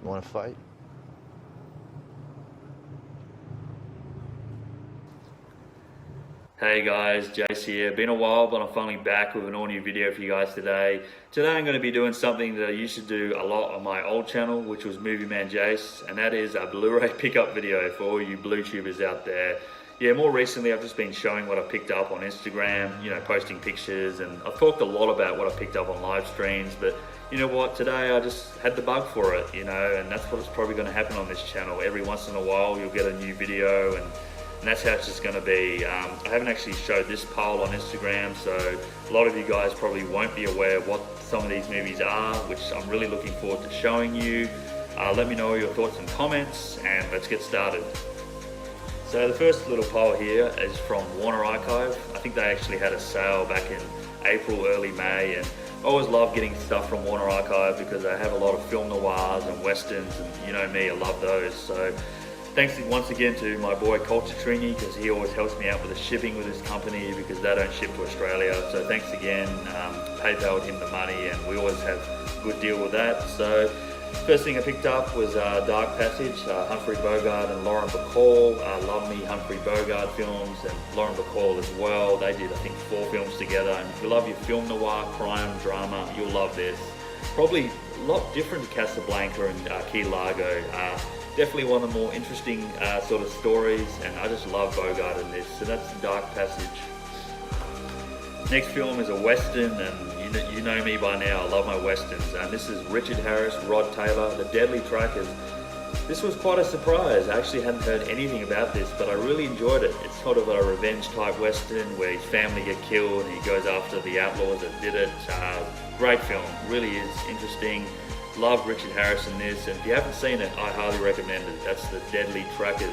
You want to fight? Hey guys, Jace here. Been a while, but I'm finally back with an all new video for you guys today. Today I'm going to be doing something that I used to do a lot on my old channel, which was MoviemanJase, and that is a Blu-ray pickup video for all you blue tubers out there. Yeah, more recently I've just been showing what I picked up on Instagram, posting pictures, and I've talked a lot about what I picked up on live streams, but you know what, today I just had the bug for it, and that's what's probably going to happen on this channel. Every once in a while you'll get a new video, and that's how it's just going to be. I haven't actually showed this poll on Instagram, so a lot of you guys probably won't be aware of what some of these movies are, which I'm really looking forward to showing you. Let me know your thoughts and comments, and let's get started. So the first little poll here is from Warner Archive. I think they actually had a sale back in April, early May, and I always love getting stuff from Warner Archive because they have a lot of film noirs and westerns, and you know me, I love those. So thanks once again to my boy Culture Trini, because he always helps me out with the shipping with his company because they don't ship to Australia. So thanks again. PayPal'd him the money, and we always have a good deal with that. So first thing I picked up was Dark Passage, Humphrey Bogart and Lauren Bacall. Love me Humphrey Bogart films, and Lauren Bacall as well. They did, I think, 4 films together. And if you love your film noir, crime, drama, you'll love this. Probably a lot different to Casablanca and Key Largo. Definitely one of the more interesting sort of stories, and I just love Bogart in this. So that's Dark Passage. Next film is a western, and you know me by now, I love my westerns. And this is Richard Harris, Rod Taylor, The Deadly Trackers. This was quite a surprise. I actually hadn't heard anything about this, but I really enjoyed it. It's sort of a revenge type western where his family get killed and he goes after the outlaws that did it. Great film, really is interesting. Love Richard Harris in this, and if you haven't seen it, I highly recommend it. That's The Deadly Trackers.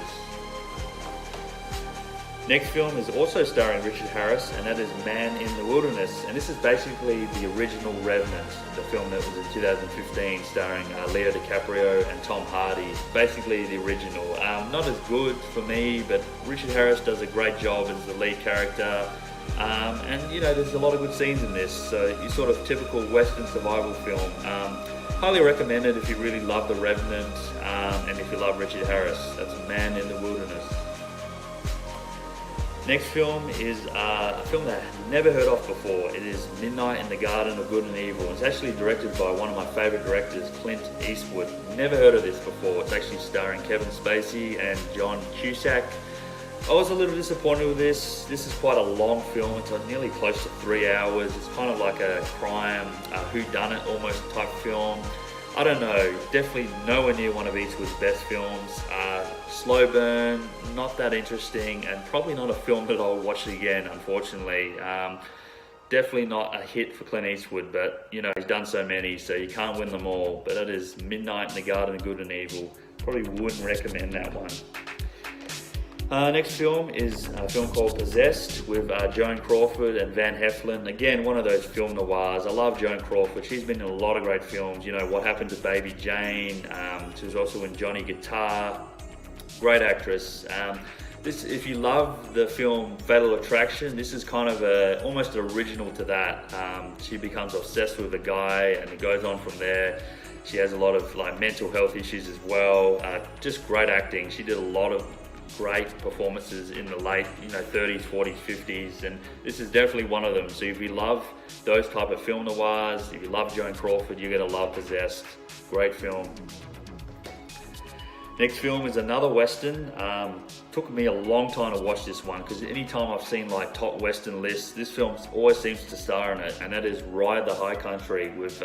Next film is also starring Richard Harris, and that is Man in the Wilderness, and this is basically the original Revenant, the film that was in 2015 starring Leo DiCaprio and Tom Hardy. Basically the original. Not as good for me, but Richard Harris does a great job as the lead character. And there's a lot of good scenes in this, so your sort of typical Western survival film. Highly recommend it if you really love The Revenant, and if you love Richard Harris. That's Man in the Wilderness. Next film is a film that I've never heard of before. It is Midnight in the Garden of Good and Evil. It's actually directed by one of my favourite directors, Clint Eastwood. Never heard of this before. It's actually starring Kevin Spacey and John Cusack. I was a little disappointed with this. This is quite a long film. It's nearly close to 3 hours. It's kind of like a crime, whodunit almost type film. I don't know, definitely nowhere near one of Eastwood's best films. Slow burn, not that interesting, and probably not a film that I'll watch again, unfortunately. Definitely not a hit for Clint Eastwood, but he's done so many, so you can't win them all. But that is Midnight in the Garden of Good and Evil. Probably wouldn't recommend that one. Next film is a film called Possessed with Joan Crawford and Van Heflin. Again, one of those film noirs. I love Joan Crawford. She's been in a lot of great films. What Happened to Baby Jane. She was also in Johnny Guitar. Great actress. If you love the film Fatal Attraction, this is kind of almost original to that. She becomes obsessed with a guy, and it goes on from there. She has a lot of mental health issues as well. Just great acting. She did a lot of great performances in the late 30s, 40s, 50s, and this is definitely one of them. So if you love those type of film noirs, if you love Joan Crawford, you're going to love Possessed. Great film. Next film is another Western. Took me a long time to watch this one because anytime I've seen top Western lists, this film always seems to star in it, and that is Ride the High Country with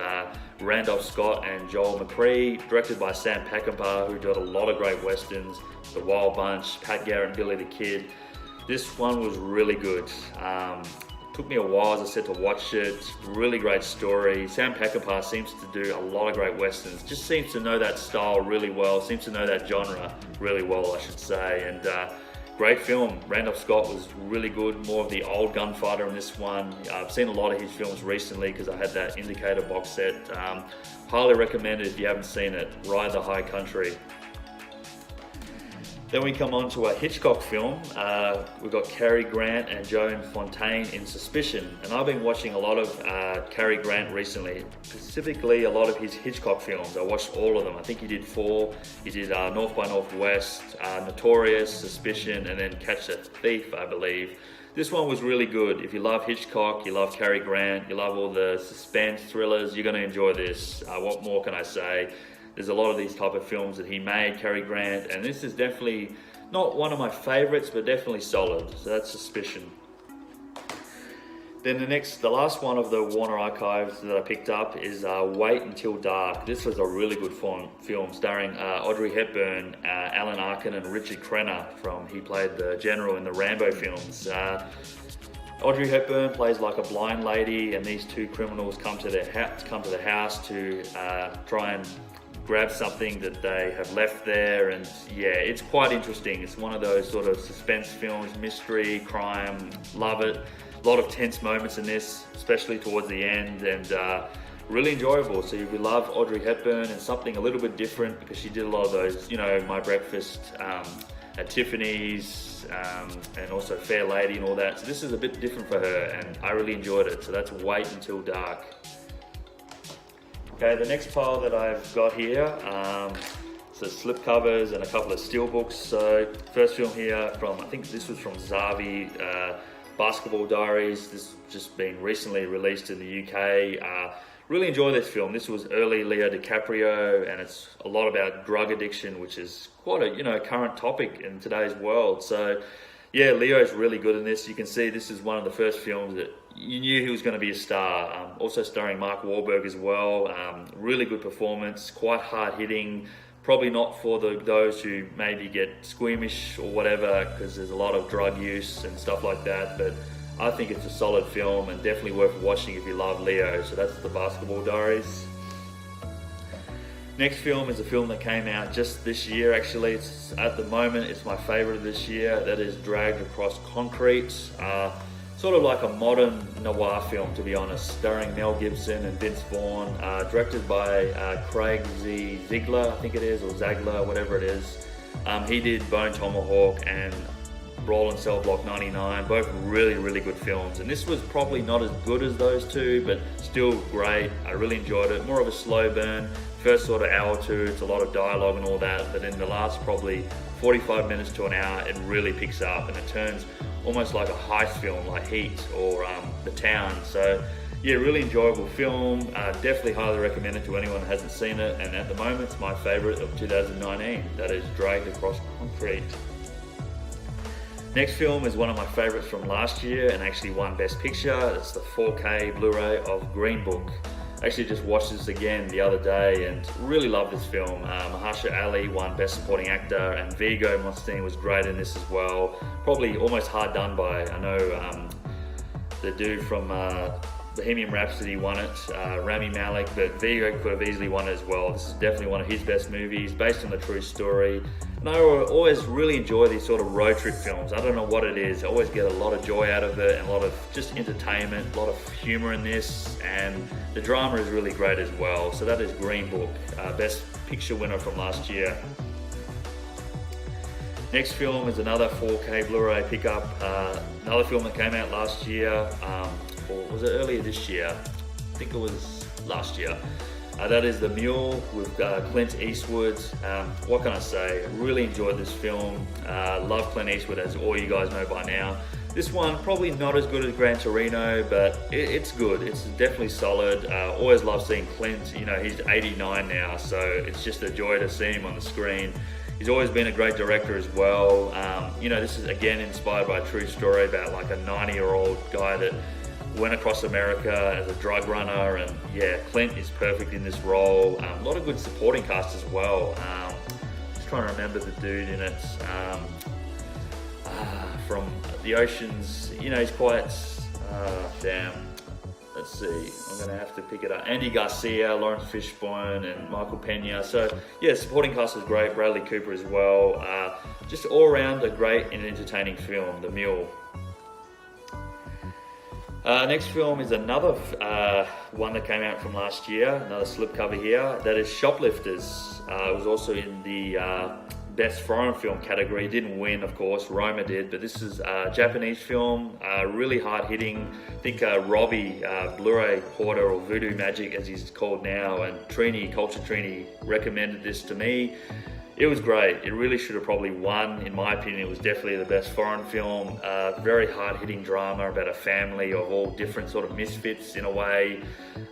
Randolph Scott and Joel McCrea, directed by Sam Peckinpah, who did a lot of great Westerns, The Wild Bunch, Pat Garrett and Billy the Kid. This one was really good. Took me a while, as I said, to watch it. Really great story. Sam Peckinpah seems to do a lot of great Westerns. Just seems to know that style really well. Seems to know that genre really well, I should say. And great film. Randolph Scott was really good. More of the old gunfighter in this one. I've seen a lot of his films recently because I had that Indicator box set. Highly recommend it if you haven't seen it. Ride the High Country. Then we come on to a Hitchcock film. We've got Cary Grant and Joan Fontaine in Suspicion. And I've been watching a lot of Cary Grant recently, specifically a lot of his Hitchcock films. I watched all of them. I think he did 4. He did North by Northwest, Notorious, Suspicion, and then Catch a Thief, I believe. This one was really good. If you love Hitchcock, you love Cary Grant, you love all the suspense thrillers, you're going to enjoy this. What more can I say? There's a lot of these type of films that he made, Cary Grant, and this is definitely not one of my favorites, but definitely solid. So that's Suspicion. Then the last one of the Warner Archives that I picked up is Wait Until Dark. This was a really good film starring Audrey Hepburn, Alan Arkin, and Richard Crenna. He played the general in the Rambo films. Audrey Hepburn plays like a blind lady, and these 2 criminals come to the house to try and grab something that they have left there, and yeah, it's quite interesting. It's one of those sort of suspense films, mystery, crime, love it. A lot of tense moments in this, especially towards the end, and really enjoyable. So if you love Audrey Hepburn and something a little bit different, because she did a lot of those, you know, My Breakfast at Tiffany's, and also Fair Lady and all that. So this is a bit different for her, and I really enjoyed it. So that's Wait Until Dark. Okay, the next pile that I've got here, so slip covers and a couple of steelbooks. So first film here I think this was from Zavi, Basketball Diaries. This has just been recently released in the UK. Really enjoy this film. This was early Leo DiCaprio, and it's a lot about drug addiction, which is quite a current topic in today's world. So yeah, Leo's really good in this. You can see this is one of the first films that you knew he was going to be a star. Also starring Mark Wahlberg as well. Really good performance, quite hard hitting. Probably not for those who maybe get squeamish or whatever, because there's a lot of drug use and stuff like that. But I think it's a solid film and definitely worth watching if you love Leo. So that's The Basketball Diaries. Next film is a film that came out just this year, actually. At the moment, it's my favorite of this year. That is Dragged Across Concrete. Sort of like a modern noir film, to be honest, starring Mel Gibson and Vince Vaughn, directed by Craig Z. Ziegler, I think it is, or Zagler, whatever it is. He did Bone Tomahawk and Brawl in Cell Block 99, both really, really good films. And this was probably not as good as those 2, but still great. I really enjoyed it. More of a slow burn. First sort of hour or 2, it's a lot of dialogue and all that, but in the last probably 45 minutes to an hour, it really picks up and it turns almost like a heist film like Heat or The Town. So yeah, really enjoyable film. Definitely highly recommend it to anyone who hasn't seen it, and at the moment it's my favorite of 2019. That is Dragged Across Concrete. Next film is one of my favorites from last year and actually won Best Picture. It's the 4K Blu-ray of Green Book. I actually just watched this again the other day and really love this film. Mahershala Ali won Best Supporting Actor, and Viggo Mortensen was great in this as well. Probably almost hard done by. I know the dude from Bohemian Rhapsody won it, Rami Malek, but Viggo could have easily won it as well. This is definitely one of his best movies, based on a true story. And I always really enjoy these sort of road trip films. I don't know what it is. I always get a lot of joy out of it and a lot of just entertainment, a lot of humor in this, and the drama is really great as well. So that is Green Book, Best Picture winner from last year. Next film is another 4K Blu-ray pickup, another film that came out last year, or was it earlier this year? I think it was last year. That is The Mule with Clint Eastwood. What can I say? Really enjoyed this film. Love Clint Eastwood, as all you guys know by now. This one, probably not as good as Gran Torino, but it's good. It's definitely solid. Always love seeing Clint. You know, he's 89 now, so it's just a joy to see him on the screen. He's always been a great director as well. You know, this is again inspired by a true story about like a 90-year-old guy that went across America as a drug runner, and yeah, Clint is perfect in this role. A lot of good supporting cast as well. Just trying to remember the dude in it. From the Oceans, you know, he's quite, let's see, I'm gonna have to pick it up. Andy Garcia, Lawrence Fishburne, and Michael Pena. So yeah, supporting cast is great. Bradley Cooper as well. Just all around a great and entertaining film, The Mule. Next film is another one that came out from last year, another slipcover here. That is Shoplifters. It was also in the best foreign film category. It didn't win, of course, Roma did, but this is a Japanese film, really hard hitting. I think Robbie, Blu-ray Hoarder, or Voodoo Magic as he's called now, and Trini, Culture Trini, recommended this to me. It was great. It really should have probably won. In my opinion, it was definitely the best foreign film. Very hard-hitting drama about a family of all different sort of misfits in a way.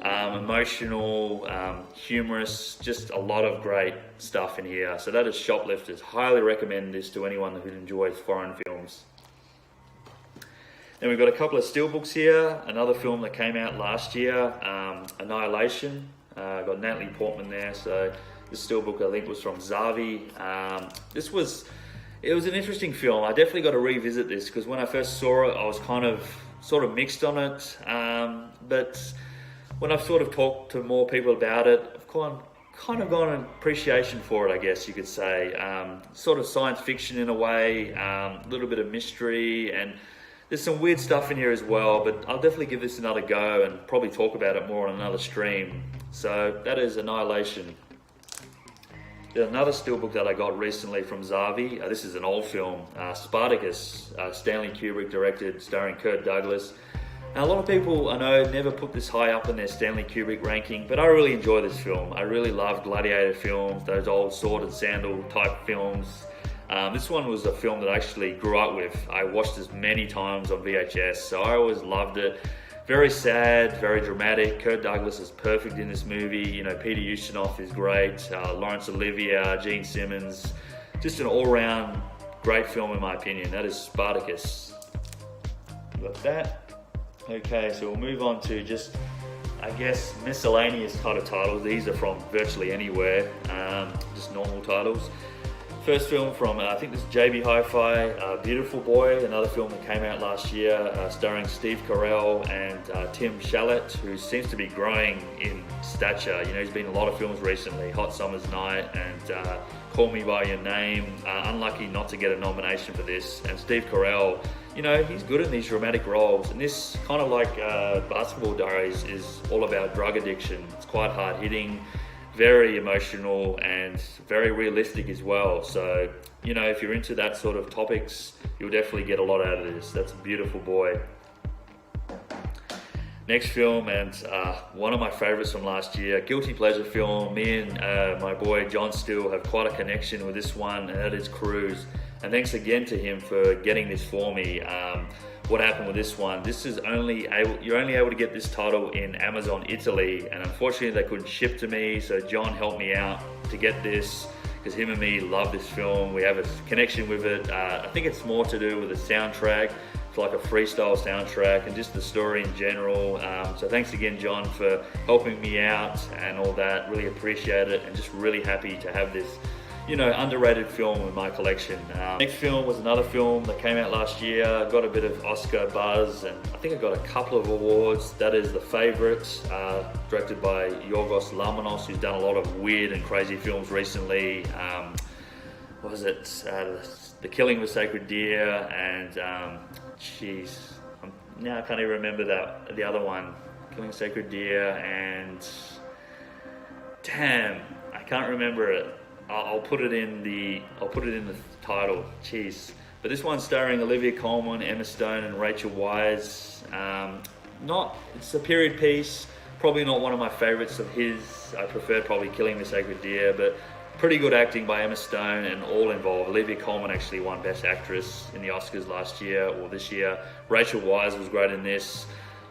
Emotional, humorous, just a lot of great stuff in here. So that is Shoplifters. Highly recommend this to anyone who enjoys foreign films. Then we've got a couple of steelbooks here. Another film that came out last year, Annihilation. Got Natalie Portman there, so this steelbook I think was from Zavi. It was an interesting film. I definitely got to revisit this because when I first saw it, I was sort of mixed on it. But when I've sort of talked to more people about it, I've kind of got an appreciation for it, I guess you could say. Sort of science fiction in a way, a little bit of mystery, and there's some weird stuff in here as well, but I'll definitely give this another go and probably talk about it more on another stream. So that is Annihilation. There's another steelbook that I got recently from Zavi. This is an old film, Spartacus, Stanley Kubrick directed, starring Kirk Douglas. Now, a lot of people, I know, never put this high up in their Stanley Kubrick ranking, but I really enjoy this film. I really love gladiator films, those old sword and sandal type films. This one was a film that I actually grew up with. I watched this many times on VHS, so I always loved it. Very sad, very dramatic. Kirk Douglas is perfect in this movie. You know, Peter Ustinov is great. Laurence Olivier, Gene Simmons. Just an all-round great film in my opinion. That is Spartacus. Got that. Okay, so we'll move on to just, I guess, miscellaneous kind of titles. These are from virtually anywhere, just normal titles. First film from, I think this is JB Hi-Fi, Beautiful Boy, another film that came out last year, starring Steve Carell and Tim Shalett, who seems to be growing in stature. You know, he's been in a lot of films recently, Hot Summer's Night and Call Me By Your Name. Unlucky not to get a nomination for this. And Steve Carell, you know, he's good in these dramatic roles. And this, kind of like Basketball Diaries, is all about drug addiction. It's quite hard-hitting, very emotional, and very realistic as well. So, you know, if you're into that sort of topics, you'll definitely get a lot out of this. That's a Beautiful Boy. Next film, and one of my favorites from last year, guilty pleasure film. Me and my boy John Steele have quite a connection with this one, and that is Cruise. And thanks again to him for getting this for me. What happened with this one? This is you're only able to get this title in Amazon Italy, and unfortunately they couldn't ship to me. So John helped me out to get this because him and me love this film. We have a connection with it. I think it's more to do with the soundtrack. It's like a freestyle soundtrack and just the story in general. So thanks again, John, for helping me out and all that. Really appreciate it, and just really happy to have this, you know, underrated film in my collection. Next film was another film that came out last year. Got a bit of Oscar buzz, and I think I got a couple of awards. That is The Favourite, directed by Yorgos Lanthimos, who's done a lot of weird and crazy films recently. What was it? The Killing of a Sacred Deer, and now I can't even remember the other one. Killing a Sacred Deer, and damn, I can't remember it. I'll put it in the title. Jeez. But this one's starring Olivia Colman, Emma Stone, and Rachel Weisz. It's a period piece. Probably not one of my favorites of his. I prefer probably Killing the Sacred Deer, but pretty good acting by Emma Stone and all involved. Olivia Colman actually won Best Actress in the Oscars last year or this year. Rachel Weisz was great in this.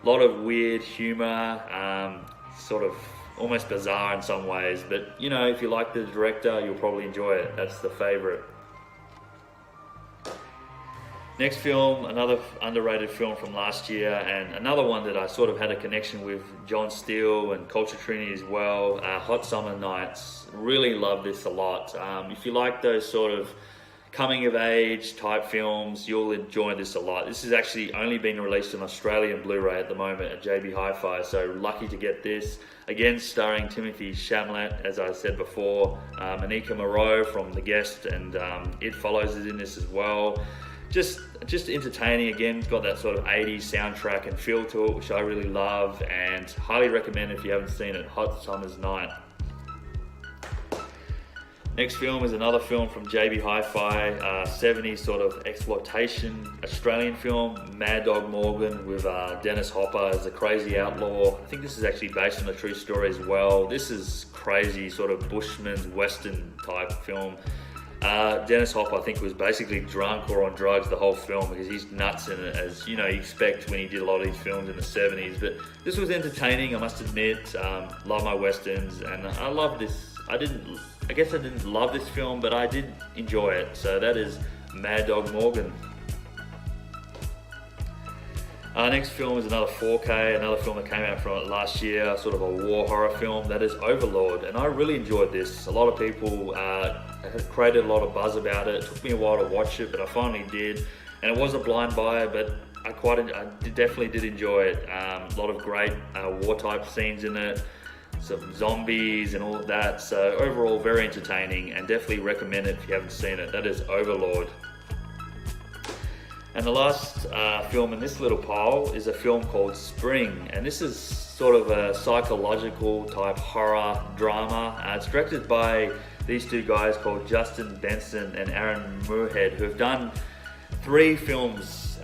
A lot of weird humor, sort of almost bizarre in some ways, but you know, if you like the director, you'll probably enjoy it. That's The Favourite. Next film, another underrated film from last year, and another one that I sort of had a connection with John Steele and Culture Trinity as well, Hot Summer Nights. Really love this a lot. If you like those sort of coming of age type films, you'll enjoy this a lot. This has actually only been released on Australian Blu-ray at the moment at JB Hi-Fi, so lucky to get this. Again, starring Timothy Chalamet, as I said before. Monica Moreau from The Guest and It Follows is in this as well. Just entertaining. Again, it's got that sort of 80s soundtrack and feel to it, which I really love, and highly recommend if you haven't seen it. Hot Summer's Night. Next film is another film from JB Hi-Fi, 70s sort of exploitation Australian film, Mad Dog Morgan, with Dennis Hopper as a crazy outlaw. I think this is actually based on a true story as well. This is crazy sort of bushman's western type film. Dennis Hopper, I think, was basically drunk or on drugs the whole film because he's nuts in it, as you know you expect when he did a lot of these films in the 70s. But this was entertaining, I must admit. Love my westerns, and I love this. I guess I didn't love this film, but I did enjoy it. So that is Mad Dog Morgan. Next film is another 4K, another film that came out from it last year, sort of a war horror film, that is Overlord, and I really enjoyed this. A lot of people had created a lot of buzz about it. It took me a while to watch it, but I finally did, and it was a blind buy, but I definitely did enjoy it. A lot of great war type scenes in it, some zombies and all of that, so overall very entertaining, and definitely recommend it if you haven't seen it. That is Overlord. And the last film in this little pile is a film called Spring, and this is sort of a psychological type horror drama. It's directed by these two guys called Justin Benson and Aaron Moorhead, who have done 3 films,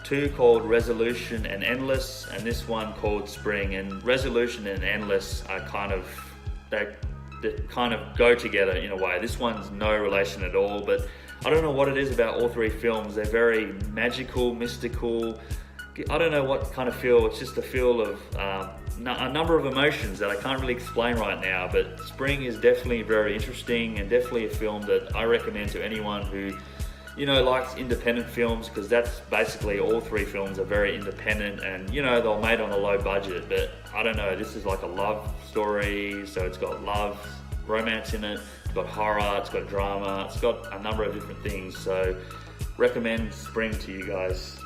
2 called Resolution and Endless, and this one called Spring. And Resolution and Endless are they kind of go together in a way. This one's no relation at all, but I don't know what it is about all 3 films. They're very magical, mystical. I don't know what kind of feel. It's just a feel of a number of emotions that I can't really explain right now, but Spring is definitely very interesting and definitely a film that I recommend to anyone who, you know, likes independent films, because that's basically all 3 films are very independent, and you know, they're made on a low budget, but I don't know, this is like a love story, so it's got love, romance in it, it's got horror, it's got drama, it's got a number of different things, so recommend Spring to you guys.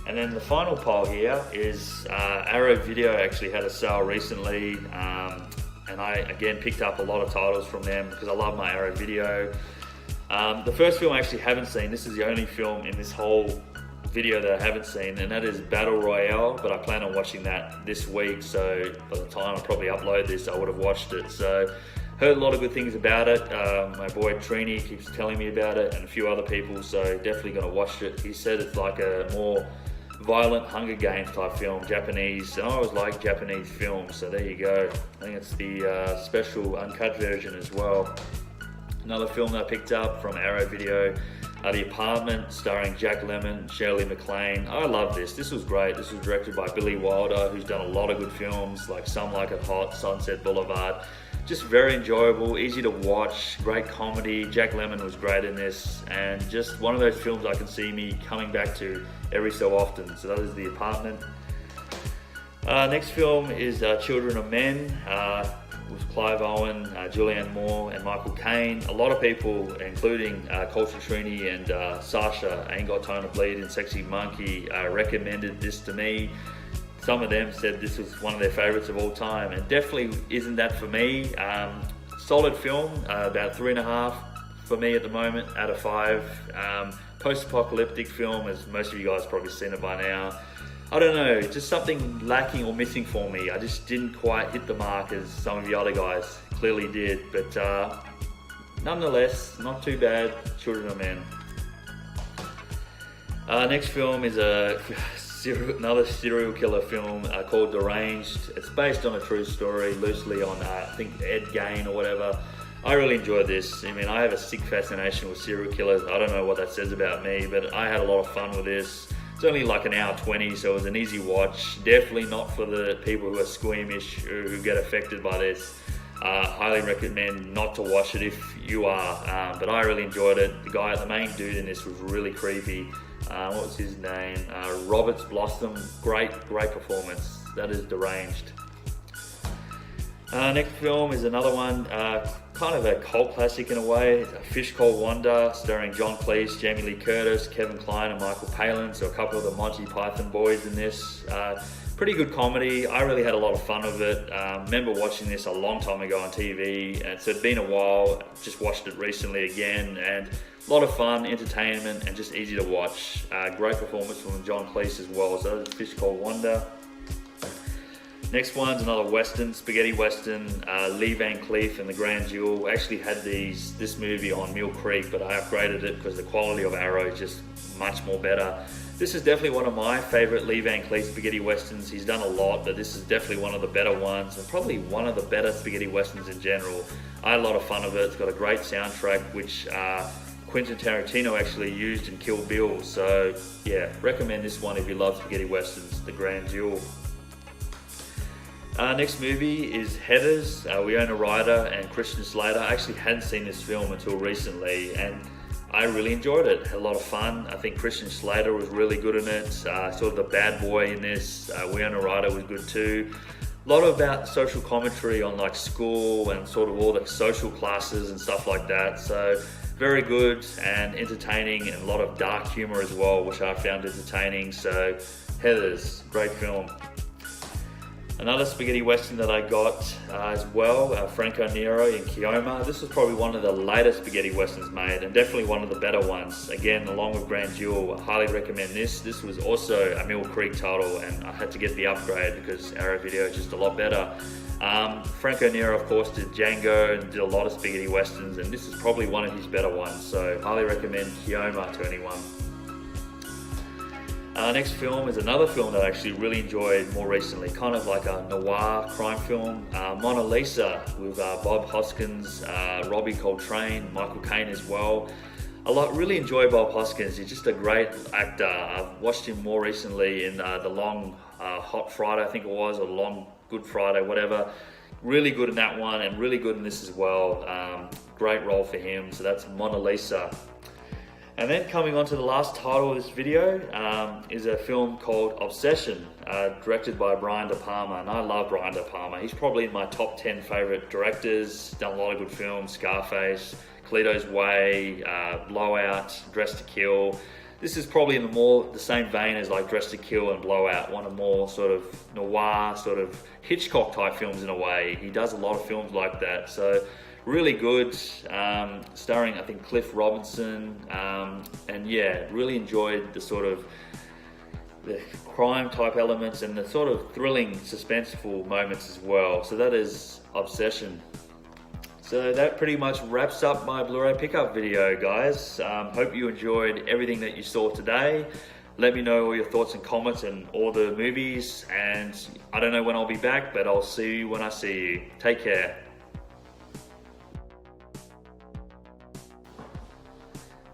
And then the final pile here is Arrow Video actually had a sale recently, and I again picked up a lot of titles from them because I love my Arrow Video. The first film I actually haven't seen, this is the only film in this whole video that I haven't seen, and that is Battle Royale, but I plan on watching that this week, so by the time I probably upload this I would have watched it. So heard a lot of good things about it. My boy Trini keeps telling me about it, and a few other people, so definitely going to watch it. He said it's like a more violent Hunger Games type film, Japanese, and I always like Japanese films, so there you go. I think it's the special uncut version as well. Another film that I picked up from Arrow Video, The Apartment, starring Jack Lemmon, Shirley MacLaine. I love this. This was great. This was directed by Billy Wilder, who's done a lot of good films like Some Like It Hot, Sunset Boulevard. Just very enjoyable, easy to watch, great comedy. Jack Lemmon was great in this, and just one of those films I can see me coming back to every so often. So that is The Apartment. Next film is Children of Men, with Clive Owen, Julianne Moore and Michael Caine. A lot of people, including Culture Trini and Sasha, Ain't Got Time to Bleed and Sexy Monkey, recommended this to me. Some of them said this was one of their favorites of all time, and definitely isn't that for me. Solid film, about 3.5 for me at the moment out of 5. Post-apocalyptic film, as most of you guys probably seen it by now. I don't know, just something lacking or missing for me. I just didn't quite hit the mark as some of the other guys clearly did, but nonetheless, not too bad. Children of Men. Next film is another serial killer film called Deranged. It's based on a true story, loosely on I think Ed Gein or whatever. I really enjoyed this. I mean, I have a sick fascination with serial killers. I don't know what that says about me, but I had a lot of fun with this. It's only like an hour 20, so it was an easy watch. Definitely not for the people who are squeamish, who get affected by this. Highly recommend not to watch it if you are, but I really enjoyed it. The main dude in this was really creepy. What was his name? Roberts Blossom. Great performance. That is Deranged. Next film is another one, kind of a cult classic in a way. It's A Fish Called Wanda, starring John Cleese, Jamie Lee Curtis, Kevin Kline and Michael Palin, so a couple of the Monty Python boys in this. Pretty good comedy. I really had a lot of fun with it. Remember watching this a long time ago on TV, and so it's been a while. Just watched it recently again, and a lot of fun, entertainment, and just easy to watch. Great performance from John Cleese as well. So that's Fish Called Wanda. Next one's another Western, spaghetti Western, Lee Van Cleef and the Grand Duel. I actually had this movie on Mill Creek, but I upgraded it because the quality of Arrow is just much more better. This is definitely one of my favorite Lee Van Cleef spaghetti Westerns. He's done a lot, but this is definitely one of the better ones, and probably one of the better spaghetti Westerns in general. I had a lot of fun of it. It's got a great soundtrack, which Quentin Tarantino actually used in Kill Bill. So yeah, recommend this one if you love spaghetti Westerns, The Grand Duel. Next movie is Heathers, Winona Ryder and Christian Slater. I actually hadn't seen this film until recently, and I really enjoyed it. Had a lot of fun. I think Christian Slater was really good in it. Sort of the bad boy in this. Winona Ryder was good too. A lot about social commentary on like school and sort of all the social classes and stuff like that. So very good and entertaining, and a lot of dark humor as well, which I found entertaining. So Heathers, great film. Another spaghetti western that I got as well, Franco Nero in Kioma. This was probably one of the latest spaghetti westerns made, and definitely one of the better ones. Again, along with Grand Duel, I highly recommend this. This was also a Mill Creek title, and I had to get the upgrade because Arrow Video is just a lot better. Franco Nero, of course, did Django and did a lot of spaghetti westerns, and this is probably one of his better ones, so highly recommend Kioma to anyone. Next film is another film that I actually really enjoyed more recently, kind of like a noir crime film, Mona Lisa, with Bob Hoskins, Robbie Coltrane, Michael Caine as well. Really enjoy Bob Hoskins. He's just a great actor. I've watched him more recently in The Long Hot Friday, I think it was, or Long Good Friday, whatever. Really good in that one, and really good in this as well. Great role for him. So that's Mona Lisa. And then coming on to the last title of this video is a film called Obsession, directed by Brian De Palma, and I love Brian De Palma. He's probably in my top 10 favorite directors. Done a lot of good films: Scarface, Cleto's Way, Blowout, Dress to Kill. This is probably in the same vein as like Dress to Kill and Blowout, one of more sort of noir, sort of Hitchcock type films in a way. He does a lot of films like that. So really good, starring I think Cliff Robinson, and yeah, really enjoyed the sort of the crime type elements and the sort of thrilling, suspenseful moments as well. So that is Obsession. So that pretty much wraps up my Blu-ray pickup video, guys. Hope you enjoyed everything that you saw today. Let me know all your thoughts and comments and all the movies, and I don't know when I'll be back, but I'll see you when I see you. Take care.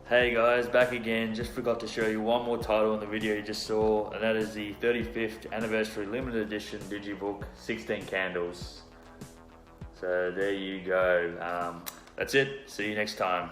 Hey guys, back again. Just forgot to show you one more title in the video you just saw, and that is the 35th anniversary limited edition digibook, 16 Candles. So there you go. That's it. See you next time.